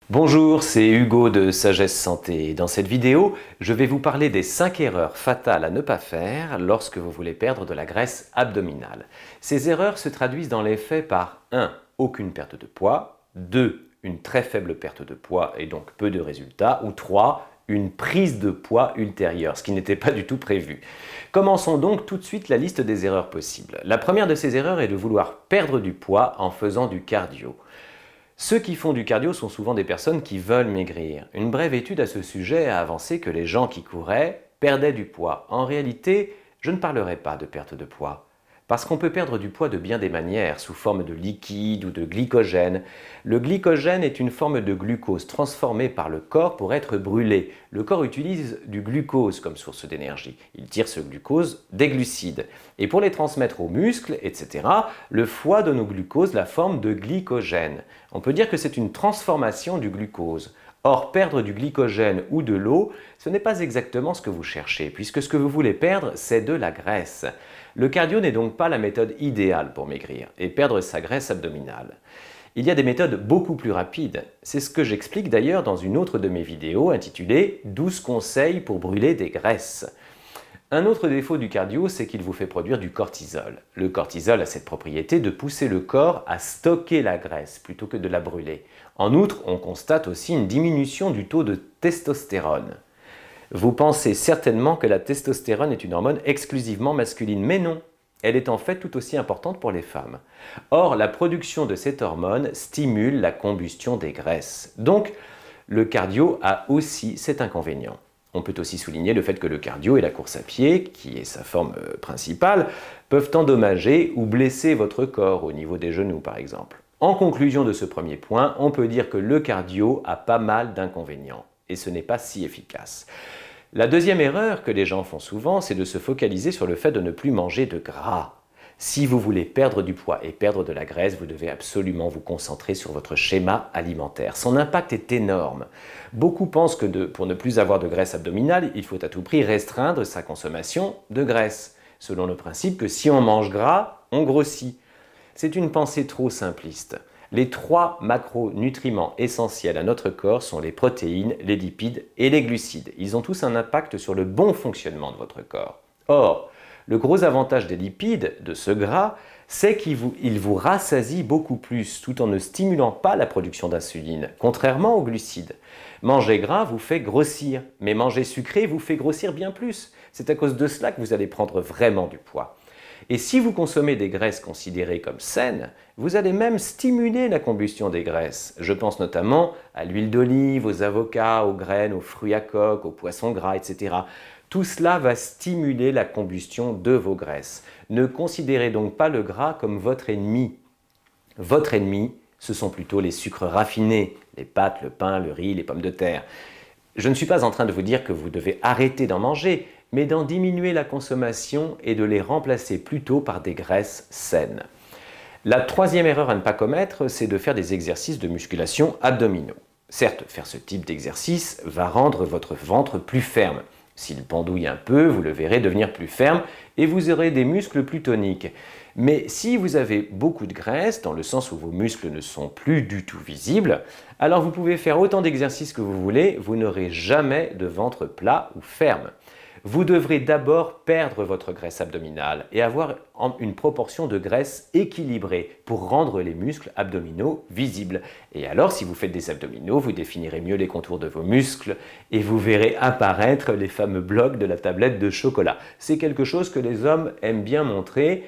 Bonjour, c'est Hugo de Sagesse Santé. Dans cette vidéo, je vais vous parler des 5 erreurs fatales à ne pas faire lorsque vous voulez perdre de la graisse abdominale. Ces erreurs se traduisent dans les faits par 1. Aucune perte de poids, 2. Une très faible perte de poids et donc peu de résultats, ou 3. Une prise de poids ultérieure, ce qui n'était pas du tout prévu. Commençons donc tout de suite la liste des erreurs possibles. La première de ces erreurs est de vouloir perdre du poids en faisant du cardio. Ceux qui font du cardio sont souvent des personnes qui veulent maigrir. Une brève étude à ce sujet a avancé que les gens qui couraient perdaient du poids. En réalité, je ne parlerai pas de perte de poids. Parce qu'on peut perdre du poids de bien des manières, sous forme de liquide ou de glycogène. Le glycogène est une forme de glucose transformée par le corps pour être brûlé. Le corps utilise du glucose comme source d'énergie. Il tire ce glucose des glucides. Et pour les transmettre aux muscles, etc., le foie donne au glucose la forme de glycogène. On peut dire que c'est une transformation du glucose. Or, perdre du glycogène ou de l'eau, ce n'est pas exactement ce que vous cherchez, puisque ce que vous voulez perdre, c'est de la graisse. Le cardio n'est donc pas la méthode idéale pour maigrir et perdre sa graisse abdominale. Il y a des méthodes beaucoup plus rapides. C'est ce que j'explique d'ailleurs dans une autre de mes vidéos intitulée « 12 conseils pour brûler des graisses ». Un autre défaut du cardio, c'est qu'il vous fait produire du cortisol. Le cortisol a cette propriété de pousser le corps à stocker la graisse plutôt que de la brûler. En outre, on constate aussi une diminution du taux de testostérone. Vous pensez certainement que la testostérone est une hormone exclusivement masculine, mais non, elle est en fait tout aussi importante pour les femmes. Or, la production de cette hormone stimule la combustion des graisses. Donc, le cardio a aussi cet inconvénient. On peut aussi souligner le fait que le cardio et la course à pied, qui est sa forme principale, peuvent endommager ou blesser votre corps au niveau des genoux par exemple. En conclusion de ce premier point, on peut dire que le cardio a pas mal d'inconvénients et ce n'est pas si efficace. La deuxième erreur que les gens font souvent, c'est de se focaliser sur le fait de ne plus manger de gras. Si vous voulez perdre du poids et perdre de la graisse, vous devez absolument vous concentrer sur votre schéma alimentaire. Son impact est énorme. Beaucoup pensent que pour ne plus avoir de graisse abdominale, il faut à tout prix restreindre sa consommation de graisse, selon le principe que si on mange gras, on grossit. C'est une pensée trop simpliste. Les 3 macronutriments essentiels à notre corps sont les protéines, les lipides et les glucides. Ils ont tous un impact sur le bon fonctionnement de votre corps. Or, le gros avantage des lipides, de ce gras, c'est qu'il vous rassasie beaucoup plus, tout en ne stimulant pas la production d'insuline, contrairement aux glucides. Manger gras vous fait grossir, mais manger sucré vous fait grossir bien plus. C'est à cause de cela que vous allez prendre vraiment du poids. Et si vous consommez des graisses considérées comme saines, vous allez même stimuler la combustion des graisses. Je pense notamment à l'huile d'olive, aux avocats, aux graines, aux fruits à coque, aux poissons gras, etc. Tout cela va stimuler la combustion de vos graisses. Ne considérez donc pas le gras comme votre ennemi. Votre ennemi, ce sont plutôt les sucres raffinés, les pâtes, le pain, le riz, les pommes de terre. Je ne suis pas en train de vous dire que vous devez arrêter d'en manger, mais d'en diminuer la consommation et de les remplacer plutôt par des graisses saines. La troisième erreur à ne pas commettre, c'est de faire des exercices de musculation abdominaux. Certes, faire ce type d'exercice va rendre votre ventre plus ferme. S'il pendouille un peu, vous le verrez devenir plus ferme et vous aurez des muscles plus toniques. Mais si vous avez beaucoup de graisse, dans le sens où vos muscles ne sont plus du tout visibles, alors vous pouvez faire autant d'exercices que vous voulez, vous n'aurez jamais de ventre plat ou ferme. Vous devrez d'abord perdre votre graisse abdominale et avoir une proportion de graisse équilibrée pour rendre les muscles abdominaux visibles. Et alors, si vous faites des abdominaux, vous définirez mieux les contours de vos muscles et vous verrez apparaître les fameux blocs de la tablette de chocolat. C'est quelque chose que les hommes aiment bien montrer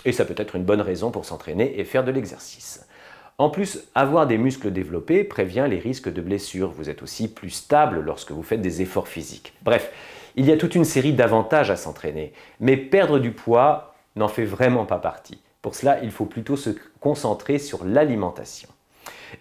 et ça peut être une bonne raison pour s'entraîner et faire de l'exercice. En plus, avoir des muscles développés prévient les risques de blessures. Vous êtes aussi plus stable lorsque vous faites des efforts physiques. Bref, il y a toute une série d'avantages à s'entraîner, mais perdre du poids n'en fait vraiment pas partie. Pour cela, il faut plutôt se concentrer sur l'alimentation.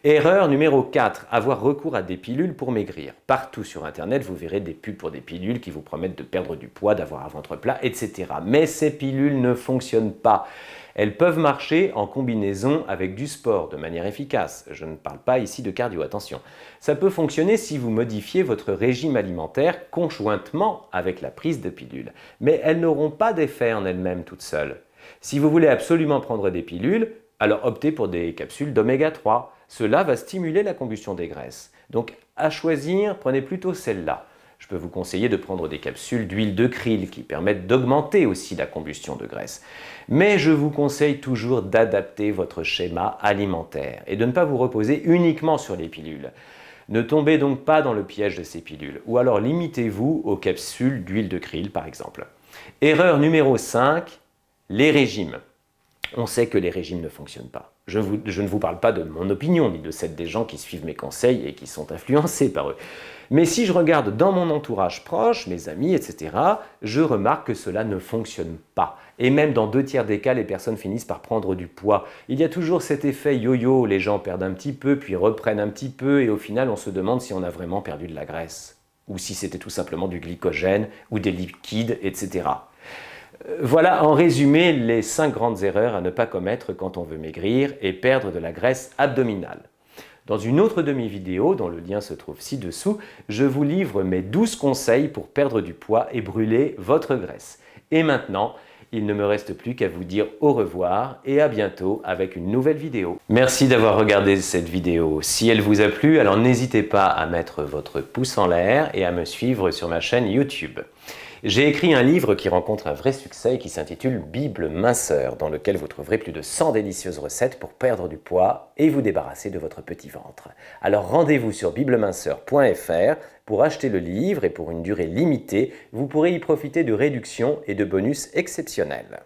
Erreur numéro 4, avoir recours à des pilules pour maigrir. Partout sur Internet, vous verrez des pubs pour des pilules qui vous promettent de perdre du poids, d'avoir un ventre plat, etc. Mais ces pilules ne fonctionnent pas. Elles peuvent marcher en combinaison avec du sport de manière efficace. Je ne parle pas ici de cardio, attention. Ça peut fonctionner si vous modifiez votre régime alimentaire conjointement avec la prise de pilules. Mais elles n'auront pas d'effet en elles-mêmes toutes seules. Si vous voulez absolument prendre des pilules, alors optez pour des capsules d'oméga 3. Cela va stimuler la combustion des graisses. Donc à choisir, prenez plutôt celle-là. Je peux vous conseiller de prendre des capsules d'huile de krill qui permettent d'augmenter aussi la combustion de graisse. Mais je vous conseille toujours d'adapter votre schéma alimentaire et de ne pas vous reposer uniquement sur les pilules. Ne tombez donc pas dans le piège de ces pilules, ou alors limitez-vous aux capsules d'huile de krill par exemple. Erreur numéro 5, les régimes. On sait que les régimes ne fonctionnent pas. Je ne vous parle pas de mon opinion, ni de celle des gens qui suivent mes conseils et qui sont influencés par eux. Mais si je regarde dans mon entourage proche, mes amis, etc., je remarque que cela ne fonctionne pas. Et même dans 2/3 des cas, les personnes finissent par prendre du poids. Il y a toujours cet effet yo-yo, les gens perdent un petit peu, puis reprennent un petit peu, et au final, on se demande si on a vraiment perdu de la graisse. Ou si c'était tout simplement du glycogène, ou des liquides, etc. Voilà en résumé les 5 grandes erreurs à ne pas commettre quand on veut maigrir et perdre de la graisse abdominale. Dans une autre demi-vidéo, dont le lien se trouve ci-dessous, je vous livre mes 12 conseils pour perdre du poids et brûler votre graisse. Et maintenant, il ne me reste plus qu'à vous dire au revoir et à bientôt avec une nouvelle vidéo. Merci d'avoir regardé cette vidéo. Si elle vous a plu, alors n'hésitez pas à mettre votre pouce en l'air et à me suivre sur ma chaîne YouTube. J'ai écrit un livre qui rencontre un vrai succès et qui s'intitule Bible minceur, dans lequel vous trouverez plus de 100 délicieuses recettes pour perdre du poids et vous débarrasser de votre petit ventre. Alors rendez-vous sur bibleminceur.fr pour acheter le livre et pour une durée limitée, vous pourrez y profiter de réductions et de bonus exceptionnels.